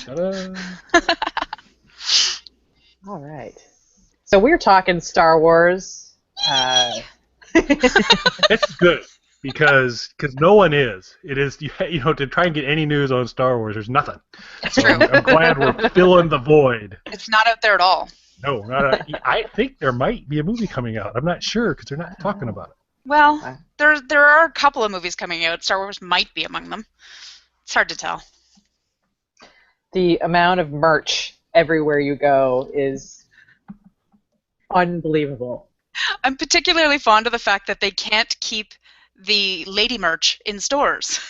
Ta-da. All right. So we're talking Star Wars. It's good because no one is. It is to try and get any news on Star Wars. There's nothing. It's So true. I'm glad we're filling the void. It's not out there at all. No, I think there might be a movie coming out. I'm not sure because they're not talking about it. Well, there are a couple of movies coming out. Star Wars might be among them. It's hard to tell. The amount of merch everywhere you go is unbelievable. I'm particularly fond of the fact that they can't keep the lady merch in stores.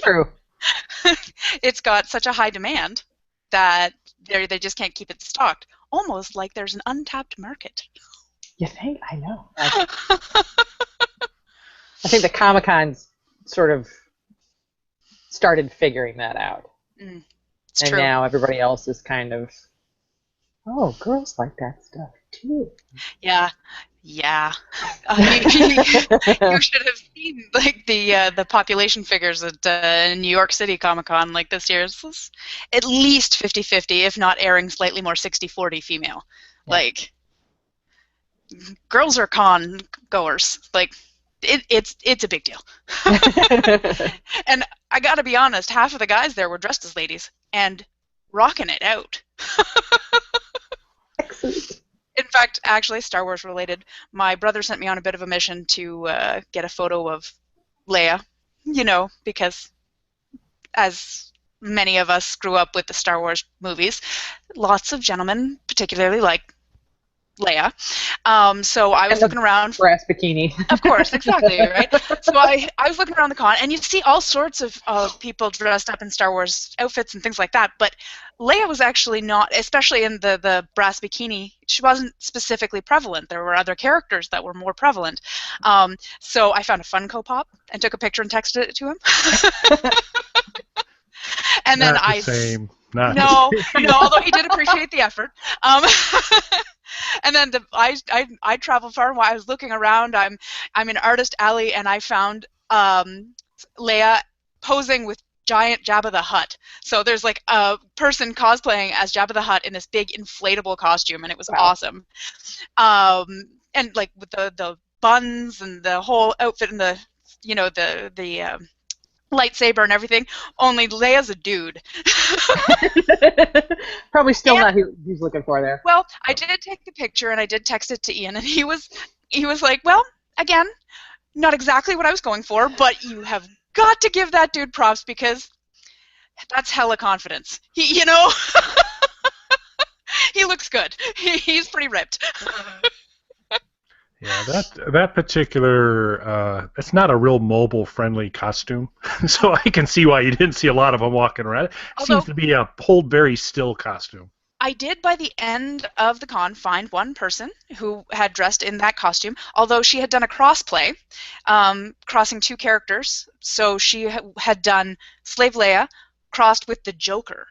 True. It's got such a high demand that they just can't keep it stocked. Almost like there's an untapped market. You think? I know. I think the Comic-Cons sort of started figuring that out. It's and true. Now everybody else is kind of, oh, girls like that stuff too. Yeah. You should have seen like the population figures at New York City Comic Con like this year. It's at least 50-50, if not erring slightly more 60-40 female. Yeah. Like, girls are con goers. Like, it's a big deal. And I gotta be honest, half of the guys there were dressed as ladies and rocking it out. Excellent. In fact, actually, Star Wars related, my brother sent me on a bit of a mission to get a photo of Leia, because as many of us grew up with the Star Wars movies, lots of gentlemen particularly like Leia. So I was looking around. Brass bikini. Of course, exactly, right? So I was looking around the con, and you see all sorts of people dressed up in Star Wars outfits and things like that, but Leia was actually not, especially in the brass bikini, she wasn't specifically prevalent. There were other characters that were more prevalent. So I found a Funko Pop and took a picture and texted it to him. And then Not the same. Not no, the same. although he did appreciate the effort. And then I traveled far and wide. I was looking around. I'm in Artist Alley, and I found Leia posing with giant Jabba the Hutt. So there's like a person cosplaying as Jabba the Hutt in this big inflatable costume, and it was awesome. And like with the buns and the whole outfit and the lightsaber and everything. Only Leia's a dude. Probably still not who he's looking for there. Well, I did take the picture and I did text it to Ian, and he was like, well, again, not exactly what I was going for, but you have got to give that dude props because that's hella confidence. He he looks good. He's pretty ripped. Yeah, that particular it's not a real mobile-friendly costume, so I can see why you didn't see a lot of them walking around. It seems to be a hold very still costume. I did, by the end of the con, find one person who had dressed in that costume, although she had done a crossplay, crossing two characters. So she had done Slave Leia crossed with the Joker.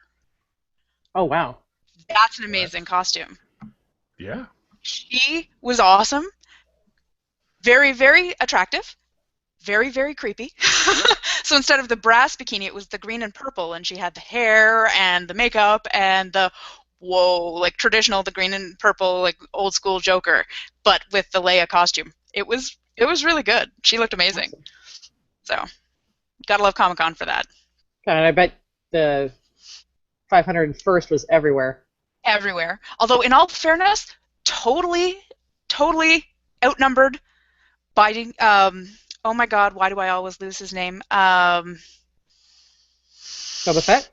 Oh, wow. That's an amazing costume. Yeah. She was awesome. Very, very attractive. Very, very creepy. So instead of the brass bikini, it was the green and purple, and she had the hair and the makeup and the like traditional, the green and purple, like old school Joker, but with the Leia costume. It was really good. She looked amazing. So, gotta love Comic-Con for that. God, I bet the 501st was everywhere. Everywhere. Although, in all fairness, totally outnumbered by, oh my god, why do I always lose his name? Boba Fett?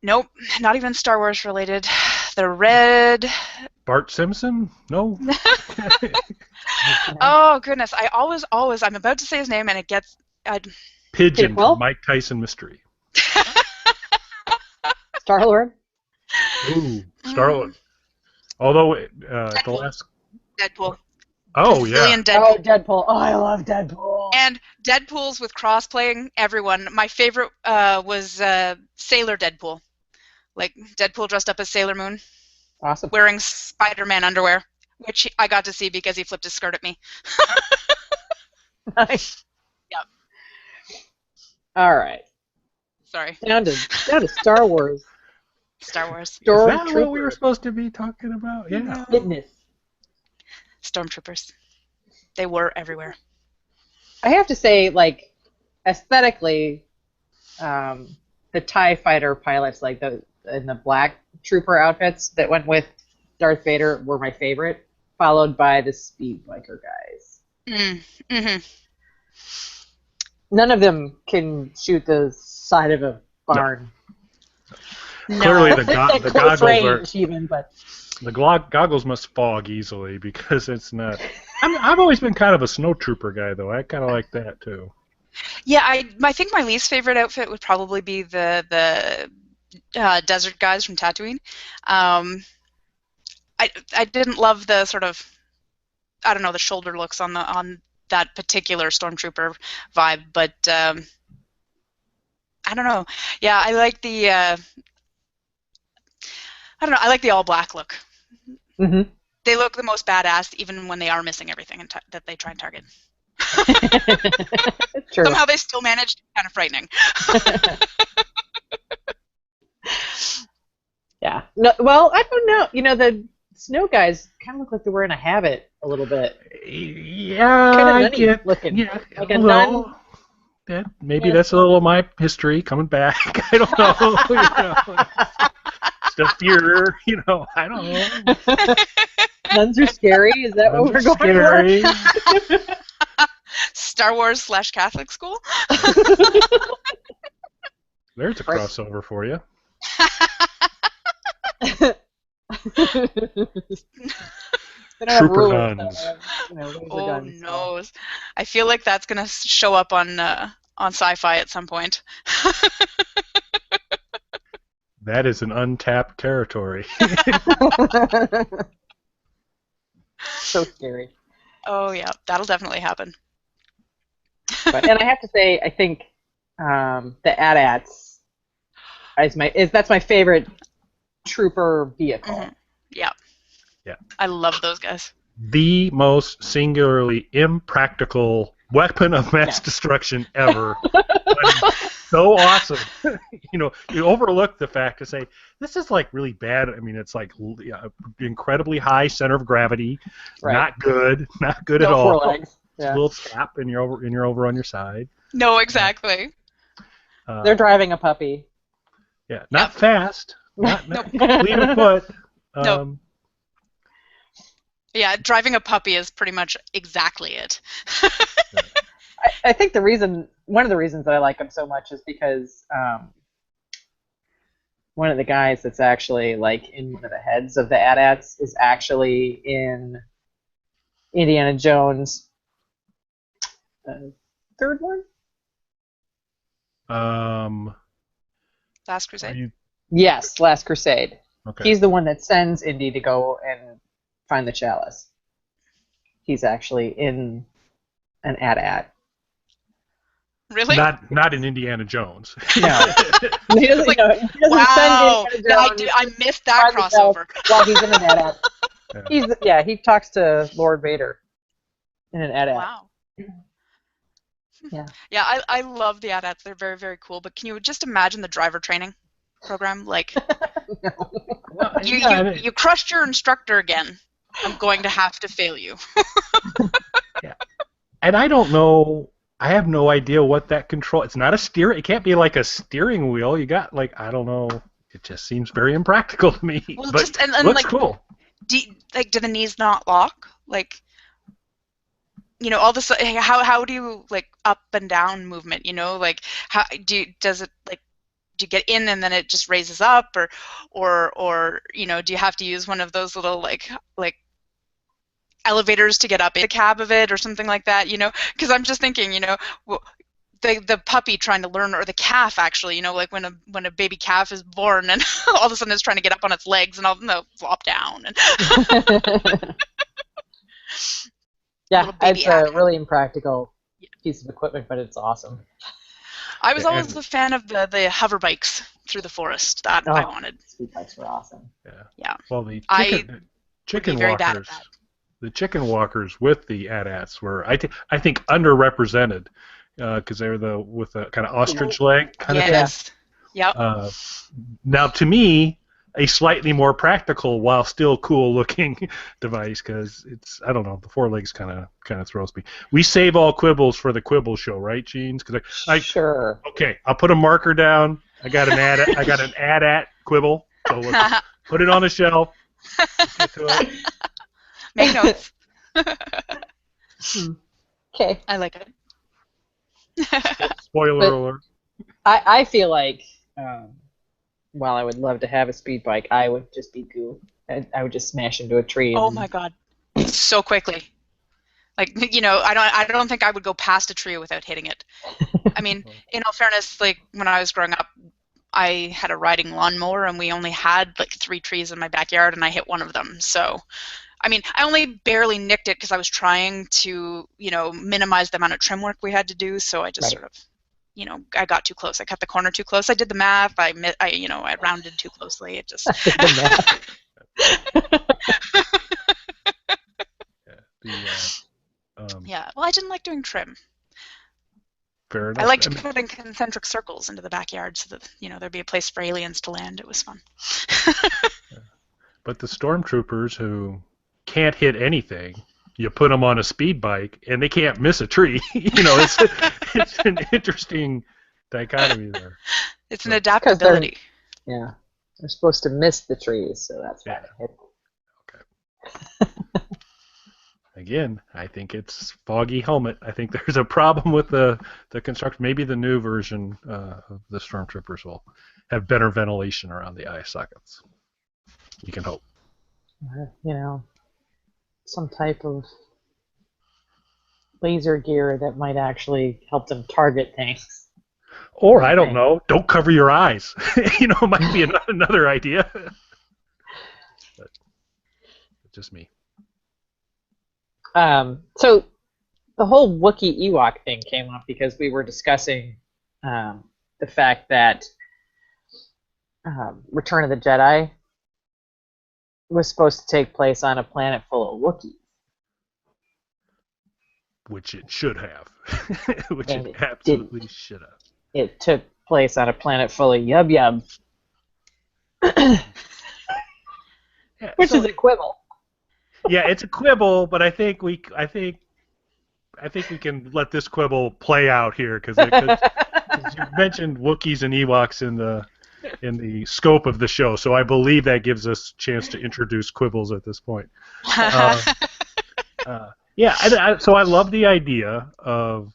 Nope, not even Star Wars related. The red... Bart Simpson? No? Oh, goodness. I always, I'm about to say his name and it gets... Pigeon from Mike Tyson Mystery. Star-Lord? Ooh, Star-Lord. Although, the last... Deadpool. Oh, yeah. Deadpool. Oh, Deadpool. Oh, I love Deadpool. And Deadpools with cross-playing everyone. My favorite was Sailor Deadpool. Like, Deadpool dressed up as Sailor Moon. Awesome. Wearing Spider-Man underwear, which I got to see because he flipped his skirt at me. Nice. Yep. All right. Sorry. Down to Star Wars. Star Wars. Is that what we were Stormtroopers. supposed to be talking about? Yeah. No. Fitness. Stormtroopers. They were everywhere. I have to say, like, aesthetically, the TIE fighter pilots, like in the black trooper outfits that went with Darth Vader, were my favorite, followed by the speed biker guys. Mm-hmm. None of them can shoot the side of a barn. No. Clearly, the At close goggles range, even, but goggles must fog easily because it's not. I've always been kind of a snowtrooper guy, though. I kind of like that too. Yeah, I think my least favorite outfit would probably be the desert guys from Tatooine. I didn't love the sort of, I don't know, the shoulder looks on that particular Stormtrooper vibe, but I don't know. Yeah, I like the I don't know. I like the all black look. mm-hmm. They look the most badass, even when they are missing everything that they try and target. True. Somehow they still manage to be kind of frightening. Yeah. No, well, I don't know. You know, the snow guys kind of look like they're wearing a habit a little bit. Yeah, Kind of I nutty get. looking. Yeah, Like a nun. well, maybe Yeah. that's a little of my history coming back. I don't know. Just a fear, I don't know. Nuns are scary. Is that what we're Nuns are going scary. for? Star Wars / Catholic school. There's a crossover for you. They don't have Trooper rulers, nuns. though. Laser Oh guns, so. no! I feel like that's gonna show up on sci-fi at some point. That is an untapped territory. So scary. Oh yeah, that'll definitely happen. And I have to say, I think the AT-ATs that's my favorite trooper vehicle. Mhm. Yeah. Yeah. I love those guys. The most singularly impractical weapon of mass destruction ever. But so awesome. You overlook the fact to say, this is like really bad. I mean, it's like incredibly high center of gravity. Right. Not good at No all. forelegs. It's Yeah. a little tap and you're over on your side. No, exactly. They're driving a puppy. Yeah, not Yep. fast. Not Nope. fleet of foot. Nope. Yeah, driving a puppy is pretty much exactly it. I think one of the reasons that I like them so much is because one of the guys that's actually like in one of the heads of the AT-ATs is actually in Indiana Jones' third one? Last Crusade. Yes, Last Crusade. Okay. He's the one that sends Indy to go and find the chalice. He's actually in an AT-AT. Really? Not in Indiana Jones. No. He doesn't, Like, he doesn't wow. send Indiana Jones I missed that find the chalice crossover. while he's in an AT-AT. Yeah. He talks to Lord Vader in an AT-AT. Wow. Yeah. Yeah, I love the AT-ATs. They're very, very cool. But can you just imagine the driver training program? Like, Well, you crushed your instructor again. I'm going to have to fail you. And I don't know. I have no idea what that control. It's not a steer. It can't be like a steering wheel. You got I don't know. It just seems very impractical to me. Well, but just and looks like, cool. do the knees not lock? Like, all this. How do you up and down movement? Like how does it do you get in and then it just raises up, or do you have to use one of those little like elevators to get up in the cab of it or something like that? Because I'm just thinking, the puppy trying to learn, or the calf actually, like when a baby calf is born and all of a sudden it's trying to get up on its legs and flop down and Yeah, Little baby it's a act. really impractical piece of equipment, but it's awesome. I was Yeah, always and- a fan of the hover bikes through the forest. That I wanted. Speed bikes were awesome. Yeah. Well, the I'd chicken be very bad at walkers. that. The chicken walkers with the AT-ATs were, I think, underrepresented because they were with a kind of ostrich leg kind of thing. Yes. Yep. Now, to me, a slightly more practical while still cool-looking device, because I don't know, the four legs kind of throws me. We save all quibbles for the quibble show, right, Jeans? Sure. Okay, I'll put a marker down. I got an ad quibble, so let's put it on the shelf. Let's get to it. Make notes. Okay. I like it. Spoiler alert. I feel like, while I would love to have a speed bike, I would just be goo. I would just smash into a tree. Oh my god, so quickly. Like, I don't think I would go past a tree without hitting it. I mean, in all fairness, like when I was growing up, I had a riding lawnmower, and we only had like 3 trees in my backyard, and I hit one of them. So, I mean, I only barely nicked it because I was trying to, minimize the amount of trim work we had to do. So I just sort of, I got too close. I cut the corner too close. I did the math. I rounded too closely. It just. Yeah. Well, I didn't like doing trim. Fair enough. I liked putting concentric circles into the backyard so that there'd be a place for aliens to land. It was fun. But the Stormtroopers who can't hit anything, you put them on a speed bike and they can't miss a tree. It's an interesting dichotomy there. It's an adaptability. They're supposed to miss the trees, so that's why they hit them. Okay. Again, I think it's foggy helmet. I think there's a problem with the construction. Maybe the new version of the Stormtroopers will have better ventilation around the eye sockets. You can hope. Some type of laser gear that might actually help them target things. Or, I don't know, don't cover your eyes. Might be another idea. But just me. So the whole Wookiee Ewok thing came up because we were discussing the fact that Return of the Jedi was supposed to take place on a planet full of Wookiees. Which it should have. Which And it absolutely should have. It took place on a planet full of yub-yub. Which is a quibble. Yeah, it's a quibble, but I think we can let this quibble play out here because you mentioned Wookiees and Ewoks in the scope of the show, so I believe that gives us a chance to introduce quibbles at this point. So I love the idea of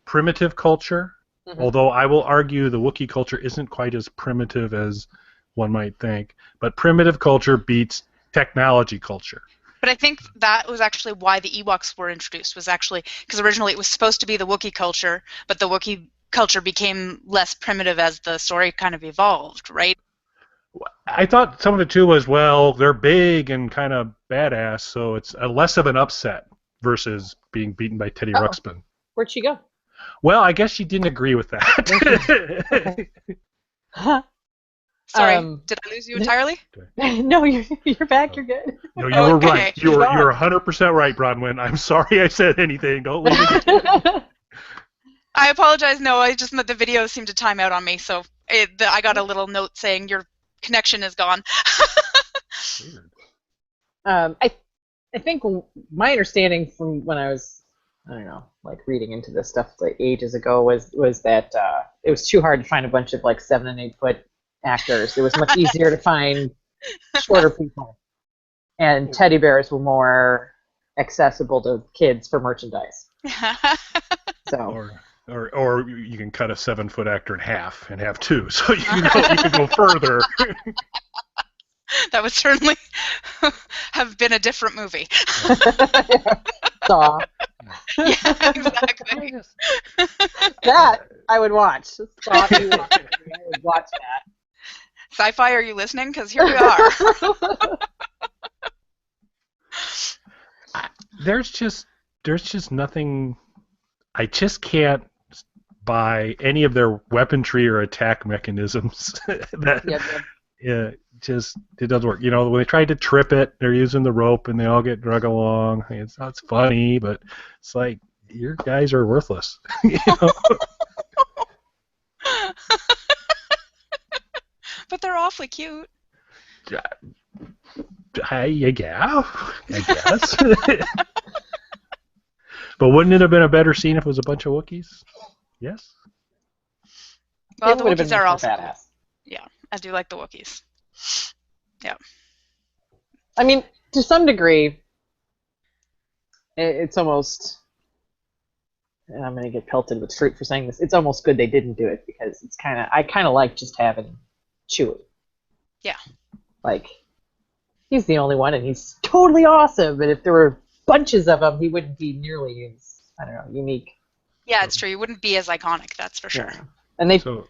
primitive culture, although I will argue the Wookiee culture isn't quite as primitive as one might think, but primitive culture beats technology culture. But I think that was actually why the Ewoks were introduced, was actually because originally it was supposed to be the Wookiee culture, but the Wookiee culture became less primitive as the story kind of evolved, right? I thought some of it too was, well, they're big and kind of badass, so it's less of an upset versus being beaten by Teddy Ruxpin. Where'd she go? Well, I guess she didn't agree with that. Sorry, did I lose you entirely? No, you're back. You're good. No, you were right. You're 100% right, Bronwyn. I'm sorry I said anything. Don't leave it. I apologize. No, I just the video seemed to time out on me, so I got a little note saying your connection is gone. Weird. I think my understanding from when I was, reading into this stuff like ages ago was that it was too hard to find a bunch of 7 and 8 foot actors. It was much easier to find shorter people, and teddy bears were more accessible to kids for merchandise. So. Or you can cut a 7 foot actor in half and have 2, so you can go further. That would certainly have been a different movie. Saw. Yeah, exactly. That I would watch. Saw, I would watch that. Sci-fi, are you listening? Because here we are. There's just nothing. I just can't buy any of their weaponry or attack mechanisms. It doesn't work. When they tried to trip it, they're using the rope and they all get drug along. It's funny, but it's like your guys are worthless. but they're awfully cute. Yeah, I guess. But wouldn't it have been a better scene if it was a bunch of Wookiees? Yes. Well, It the would have been Wookiees are more also badass. Yeah, I do like the Wookiees. Yeah. I mean, to some degree, it's almost. And I'm gonna get pelted with fruit for saying this. It's almost good they didn't do it because I kind of like just having Chewie. Yeah. Like, he's the only one, and he's totally awesome. But if there were bunches of them, he wouldn't be nearly as, I don't know, unique. Yeah, it's true. He wouldn't be as iconic, that's for sure. Yeah. And So,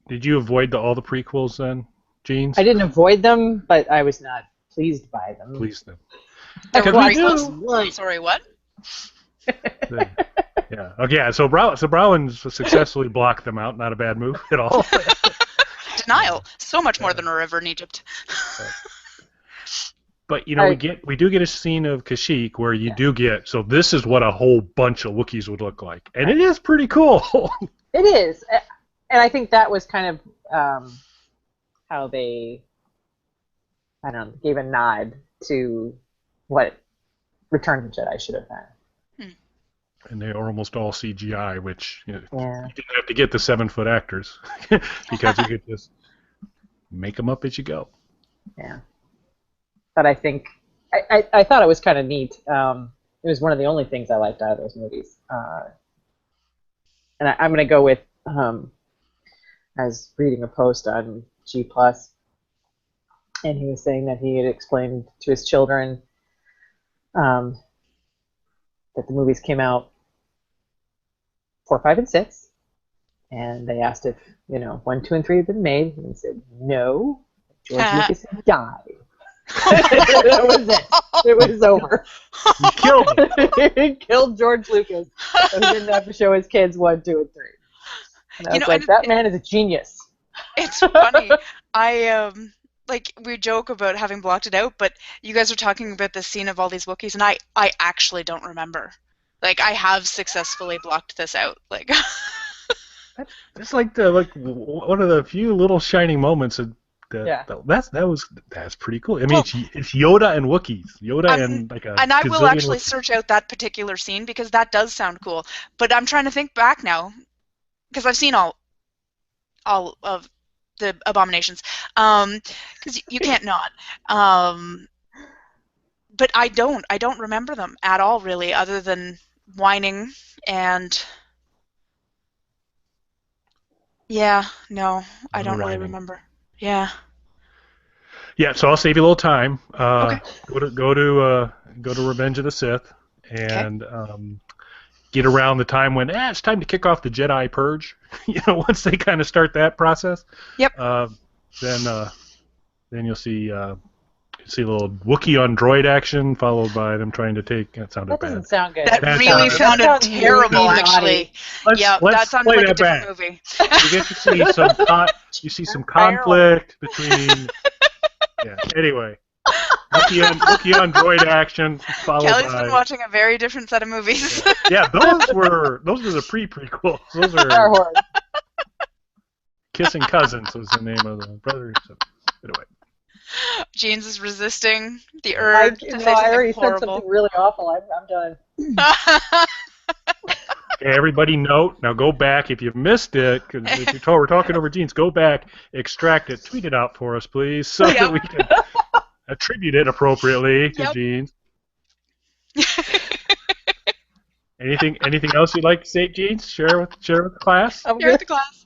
did you avoid all the prequels then, Jeans? I didn't avoid them, but I was not pleased by them. Please them. There were Because we prequels? Sorry, what? Yeah. Okay. Yeah. So Browan successfully blocked them out. Not a bad move at all. Denial. So much more than a river in Egypt. But we do get a scene of Kashyyyk where you do get. So this is what a whole bunch of Wookiees would look like, and it is pretty cool. It is, and I think that was kind of how they, I don't know, gave a nod to what Return of the Jedi should have been. And they are almost all CGI, which you didn't Yeah. have to get the 7-foot actors because you could just make them up as you go. Yeah. But I think I thought it was kind of neat. It was one of the only things I liked out of those movies. And I'm going to go with, I was reading a post on G+, and he was saying that he had explained to his children that the movies came out 4, 5, and 6, and they asked if 1, 2, and 3 had been made, and he said no. George Lucas had died. That was it. It was over. You killed him. He killed George Lucas, so he didn't have to show his kids 1, 2, and 3. And I was like, that man is a genius. It's funny. We joke about having blocked it out, but you guys are talking about the scene of all these Wookiees, and I actually don't remember. Like, I have successfully blocked this out. Like, It's like one of the few little shining moments of that's pretty cool. I mean, it's Yoda and Wookiees. And like a and I will actually Wookiees. search out that particular scene because that does sound cool. But I'm trying to think back now because I've seen all of the abominations. Because you can't not. But I don't remember them at all really, other than whining and. Yeah, no, I don't really remember. Yeah. Yeah, so I'll save you a little time. Okay. Go to Revenge of the Sith and get around the time when it's time to kick off the Jedi Purge. Once they kind of start that process. Yep. Then you'll see a little Wookiee on droid action, followed by them trying to take. That sounded That bad. doesn't sound good. That really sounded terrible, actually. That sounded like a different movie. You get to see some conflict between. Yeah. Anyway, Wookiee on droid action, followed Kelly's by. been watching a very different set of movies. Yeah, those were the pre-prequels. Those are horror. Kissing Cousins was the name of the brother. So, anyway. Jeans is resisting the urge to say something I already horrible. said something really awful. I'm done. Okay, everybody note. Now go back if you've missed it, because if we're talking over Jeans, go back, extract it, tweet it out for us, please, so that we can attribute it appropriately to Jeans. Anything else you'd like to say, Jeans? Share with the class. I'm Share good. with the class.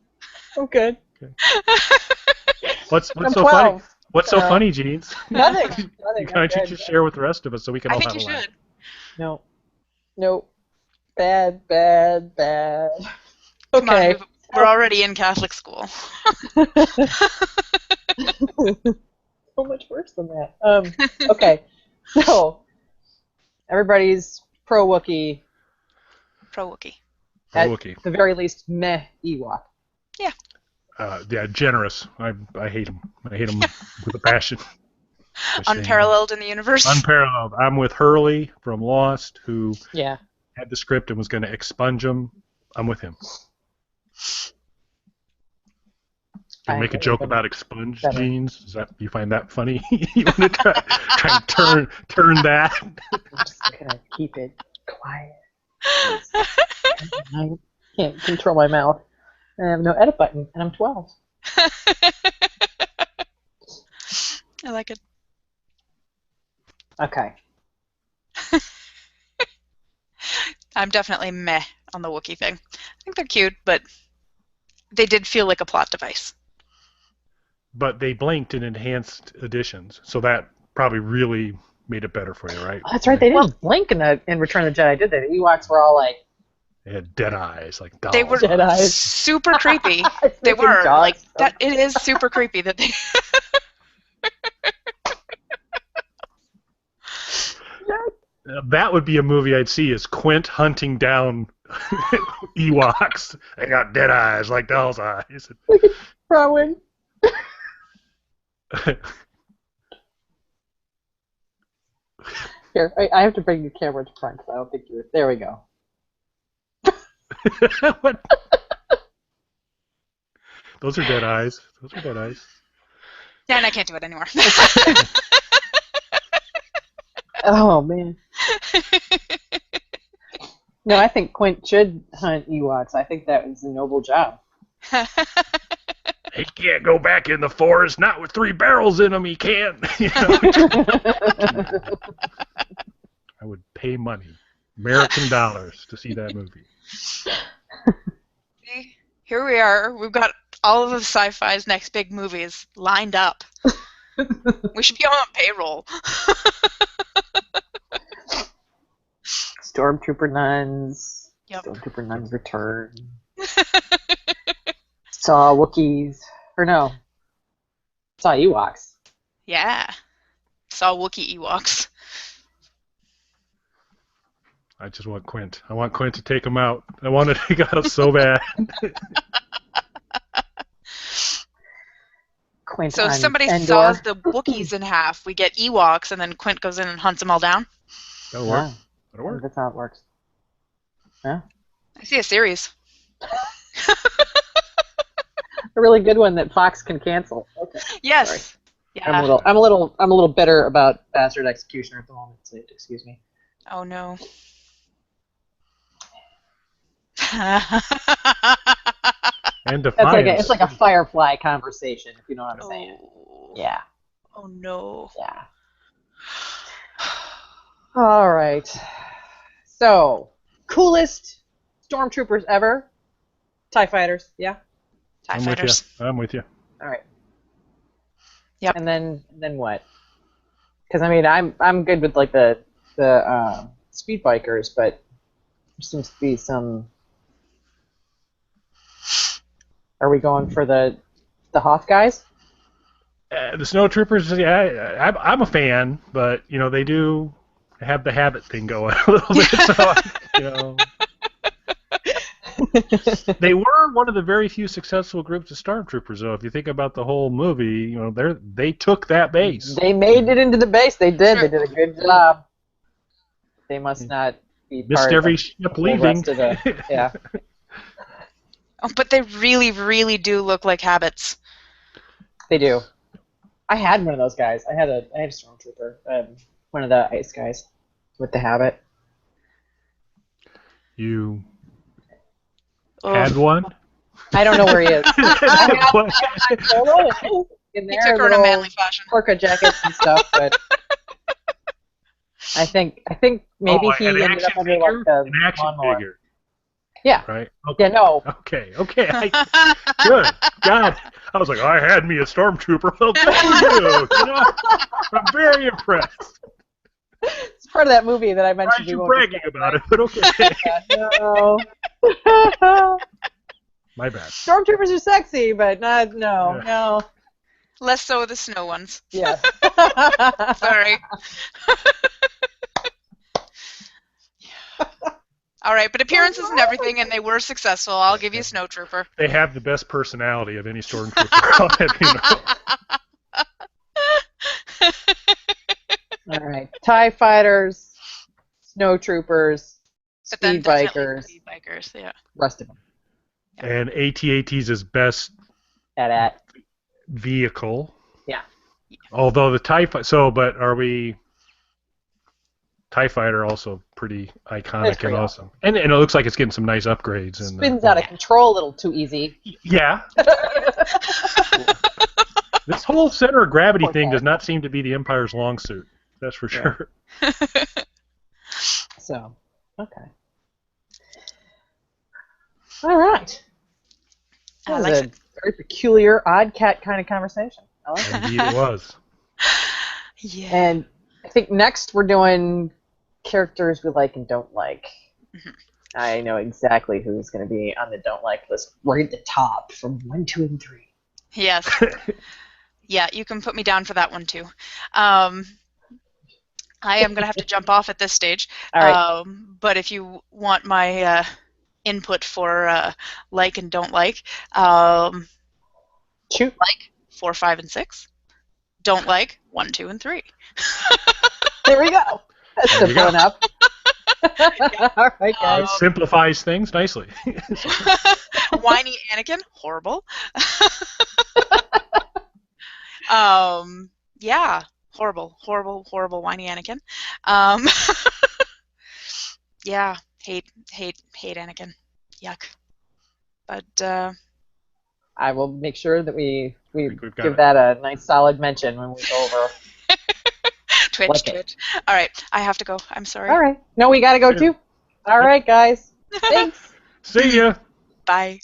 I'm good. Okay. What's I'm so 12. funny? What's so funny, Jeans? Nothing. Why don't you just share with the rest of us so we can I all think have you a laugh? should. No. Bad. Come Okay. on, we're already in Catholic school. So much worse than that. Okay. So, everybody's pro Wookiee. Pro Wookiee. At Wookiee. the very least, meh Ewok. Yeah. Yeah, generous. I hate him. I hate him with a passion. Unparalleled in the universe. Unparalleled. I'm with Hurley from Lost, who Yeah. had the script and was going to expunge him. I'm with him. So make a joke about expunged better. jeans. Is that you find that funny? You want to try and turn that? I'm just gonna keep it quiet. I can't control my mouth. I have no edit button, and I'm 12. I like it. Okay. I'm definitely meh on the Wookiee thing. I think they're cute, but they did feel like a plot device. But they blinked in enhanced editions, so that probably really made it better for you, right? Oh, that's right. They didn't blink in Return of the Jedi, did they? The Ewoks were all like. They had dead eyes, like dolls. They were Dead eyes. super creepy. They Freaking were dogs. like that. It is super creepy that they. That would be a movie I'd see, is Quint hunting down Ewoks. They got dead eyes, like doll's eyes. Look at Rowan. Here, I have to bring the camera to front because I don't think you're. There we go. What? Those are dead eyes. Those are dead eyes. Yeah, and I can't do it anymore. Oh man. No, I think Quint should hunt Ewoks. I think that was a noble job. He can't go back in the forest, not with 3 barrels in him. He can't. You know? I would pay money, American dollars, to see that movie. See, here we are. We've got all of the sci-fi's next big movies lined up. We should be on payroll. Stormtrooper nuns. Yep. Stormtrooper nuns return. Saw Wookiees. Or no. Saw Ewoks. Yeah. Saw Wookiee Ewoks. I just want Quint. I want Quint to take him out. I want to take out so bad. Quint So if on somebody Endor. saws the Wookiees in half, we get Ewoks, and then Quint goes in and hunts them all down. That'll work. Yeah, That'll work. that's how it works. Yeah. I see a series. A really good one that Fox can cancel. Okay. Yes. Sorry. Yeah. I'm a little bitter about Bastard Executioner at the moment. So excuse me. Oh no. And That's like Defiance. it's like a Firefly conversation, if you know what I'm saying. Oh. Yeah. Oh no. Yeah. All right. So, coolest stormtroopers ever? TIE fighters, yeah? TIE I'm fighters. with you. I'm with you. All right. Yep. And then what? Because I mean, I'm good with like the speed bikers, but there seems to be some. Are we going for the Hoth guys? The snowtroopers, yeah, I'm a fan, but you know they do have the habit thing going a little bit. So, you know, they were one of the very few successful groups of stormtroopers, though. If you think about the whole movie, you know, they took that base. They made it into the base. They did. Sure. They did a good job. They must not be Missed part every of ship the leaving. rest of the, yeah. Oh, but they really, really do look like habits. They do. I had one of those guys. I had a stormtrooper, one of the ice guys with the habit. You Ugh. had one. I don't know where he is. What? In He there, took her in a little manly fashion. Orca jackets and stuff, but I think maybe he an ended up action under figure? like the An action lawnmower. figure, Yeah. right? Yeah. No. Okay. Good. God, I was like, I had me a stormtrooper. Well, good for you. You know, I'm very impressed. It's part of that movie that I Why mentioned. are you we won't bragging discuss, about it? But okay. No. My bad. Stormtroopers are sexy, but no. Less so the snow ones. Yeah. Sorry. All right, but appearances and everything, and they were successful. I'll give you Snowtrooper. They have the best personality of any stormtrooper. I'll have you know. All right. TIE fighters, snowtroopers, But then speed definitely bikers, speed bikers, yeah. rest of them. And AT-AT's his best at. vehicle. Yeah. Although the but are we? TIE Fighter also pretty iconic pretty and awesome. And it looks like it's getting some nice upgrades. Spins out of control a little too easy. Yeah. This whole center of gravity thing does not seem to be the Empire's long suit. That's for sure. So, okay. All right. That was a very peculiar, odd cat kind of conversation. I like it. Indeed it was. Yeah. And I think next we're doing characters we like and don't like. Mm-hmm. I know exactly who's going to be on the don't like list right at the top from 1, 2, and 3. Yes. Yeah, you can put me down for that one too. I am going to have to jump off at this stage. All right. But if you want my input for like and don't like, Shoot. like 4, 5, and 6. Don't like 1, 2, and 3. There we go. That's There you simple go. enough. All right, guys. It simplifies things nicely. Whiny Anakin, horrible. Yeah, horrible, whiny Anakin. Yeah, hate Anakin. Yuck. But I will make sure that we think we've got give it. that a nice solid mention when we go over. Twitch. All right, I have to go. I'm sorry. All right. No, we got to go too. All right, guys. Thanks. See ya. Bye.